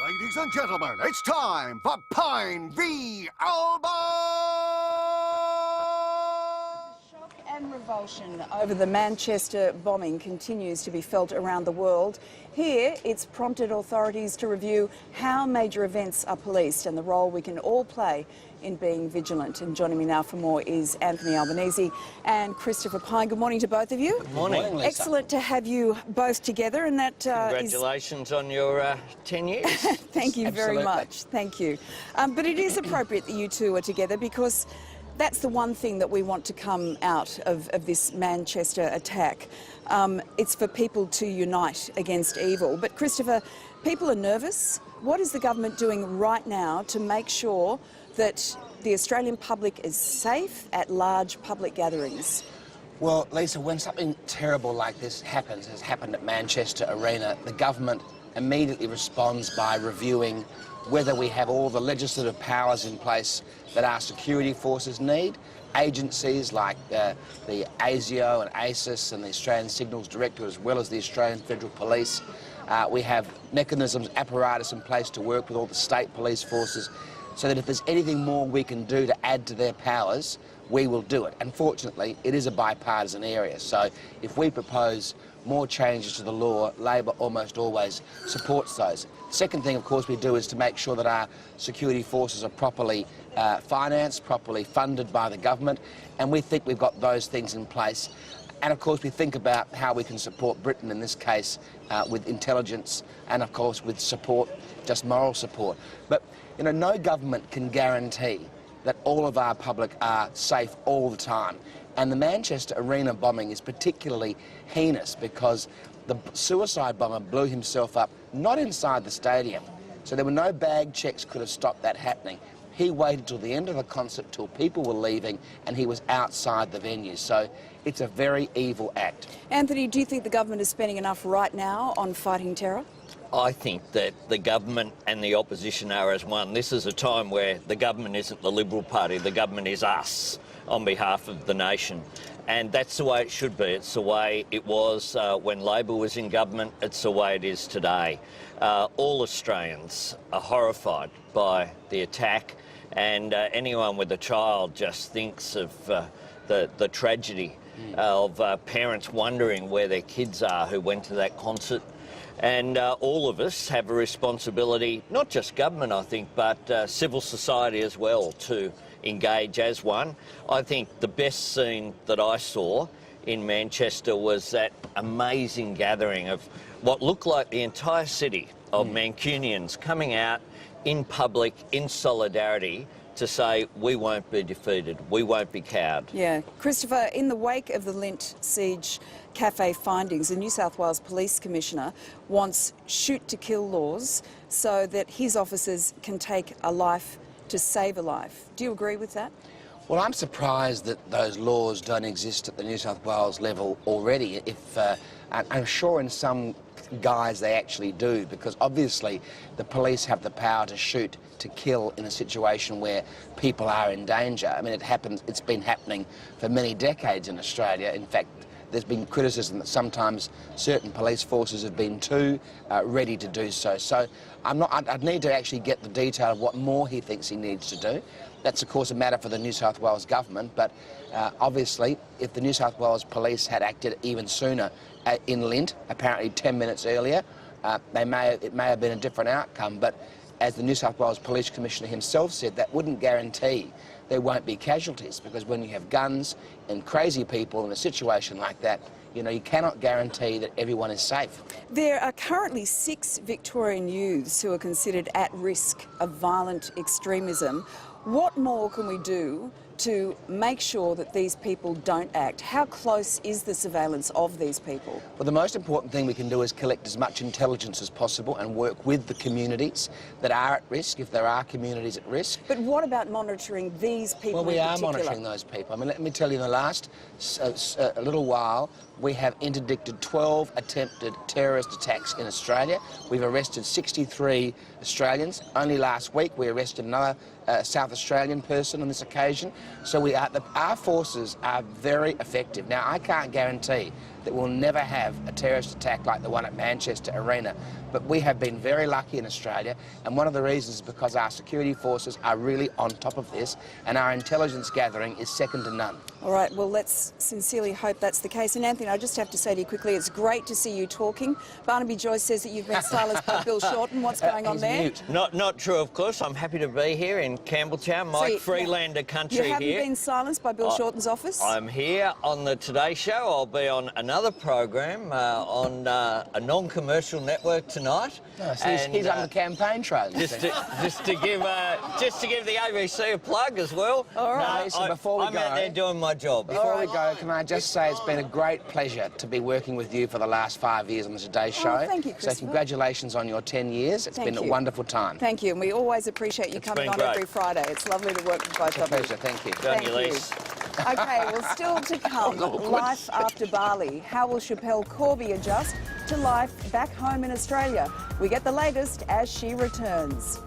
Ladies and gentlemen, it's time for Pine v. Alba! Shock and revulsion over the Manchester bombing continues to be felt around the world. Here, it's prompted authorities to review how major events are policed and the role we can all play in being vigilant. And joining me now for more is Anthony Albanese and Christopher Pyne. Good morning to both of you. Good morning, Lisa. Excellent to have you both together, and that Congratulations on your 10 years. Thank you very Absolutely. much. Thank you. But it is appropriate that you two are together, because that's the one thing that we want to come out of this Manchester attack. It's for people to unite against evil. But Christopher, people are nervous. What is the government doing right now to make sure that the Australian public is safe at large public gatherings? Well, Lisa, when something terrible like this happens, as happened at Manchester Arena, the government immediately responds by reviewing whether we have all the legislative powers in place that our security forces need. Agencies like the ASIO and ASIS and the Australian Signals Directorate, as well as the Australian Federal Police. We have mechanisms, apparatus in place to work with all the state police forces, so that if there's anything more we can do to add to their powers, we will do it. Unfortunately, it is a bipartisan area, so if we propose more changes to the law, Labor almost always supports those. Second thing, of course, we do is to make sure that our security forces are properly financed, properly funded by the government, and we think we've got those things in place. And of course, we think about how we can support Britain in this case with intelligence and, of course, with support, just moral support. But, you know, no government can guarantee that all of our public are safe all the time. And the Manchester Arena bombing is particularly heinous because the suicide bomber blew himself up not inside the stadium. So there were no bag checks could have stopped that happening. He waited till the end of the concert, till people were leaving, and he was outside the venue. So it's a very evil act. Anthony, do you think the government is spending enough right now on fighting terror? I think that the government and the opposition are as one. This is a time where the government isn't the Liberal Party, the government is us on behalf of the nation. And that's the way it should be. It's the way it was when Labor was in government. It's the way it is today. All Australians are horrified by the attack, and anyone with a child just thinks of the tragedy of parents wondering where their kids are who went to that concert. And all of us have a responsibility, not just government, I think, but civil society as well, to engage as one. I think the best scene that I saw in Manchester was that amazing gathering of what looked like the entire city of Mancunians coming out in public, in solidarity, to say we won't be defeated, we won't be cowed. Yeah. Christopher, in the wake of the Lindt Siege Cafe findings, the New South Wales Police Commissioner wants shoot-to-kill laws so that his officers can take a life to save a life. Do you agree with that? Well, I'm surprised that those laws don't exist at the New South Wales level already. I'm sure in some guise they actually do, because obviously the police have the power to shoot to kill in a situation where people are in danger. I mean, it's been happening for many decades in Australia. In fact, there's been criticism that sometimes certain police forces have been too ready to do so. So I'd need to actually get the detail of what more he thinks he needs to do. That's, of course, a matter for the New South Wales government, but obviously, if the New South Wales police had acted even sooner in Lindt, apparently 10 minutes earlier, it may have been a different outcome. But as the New South Wales Police Commissioner himself said, that wouldn't guarantee there won't be casualties, because when you have guns and crazy people in a situation like that, you know, you cannot guarantee that everyone is safe. There are currently 6 Victorian youths who are considered at risk of violent extremism. What more can we do to make sure that these people don't act? How close is the surveillance of these people? Well, the most important thing we can do is collect as much intelligence as possible and work with the communities that are at risk, if there are communities at risk. But what about monitoring these people? Well, we are particular? monitoring those people. I mean, let me tell you, in the last a little while, we have interdicted 12 attempted terrorist attacks in Australia. We've arrested 63 Australians. Only last week we arrested another South Australian person on this occasion. So our forces are very effective. Now, I can't guarantee that we'll never have a terrorist attack like the one at Manchester Arena. But we have been very lucky in Australia, and one of the reasons is because our security forces are really on top of this, and our intelligence gathering is second to none. All right, well, let's sincerely hope that's the case. And Anthony, I just have to say to you quickly, it's great to see you talking. Barnaby Joyce says that you've been silenced by Bill Shorten. What's going on He's there? mute. Not true, of course. I'm happy to be here in Campbelltown, my See, Freelander country You haven't here. been silenced by Bill Shorten's office? I'm here on the Today Show. I'll be on another program on a non-commercial network tonight. Oh, so he's on the campaign trail. Just to give the ABC a plug as well. All right. Lisa, before we I'm go- out there doing my job. Before we go, can I just say it's been a great pleasure to be working with you for the last 5 years on the Today Show. thank you, So Christopher. congratulations on your 10 years. It's Thank been a you. wonderful time. Thank you, and we always appreciate you It's coming been on great. every Friday. It's lovely to work with both A of you. pleasure, thank you. Good on you, Thank you. Lise. Okay, well, still to come, life after Bali. How will Chappelle Corby adjust to life back home in Australia? We get the latest as she returns.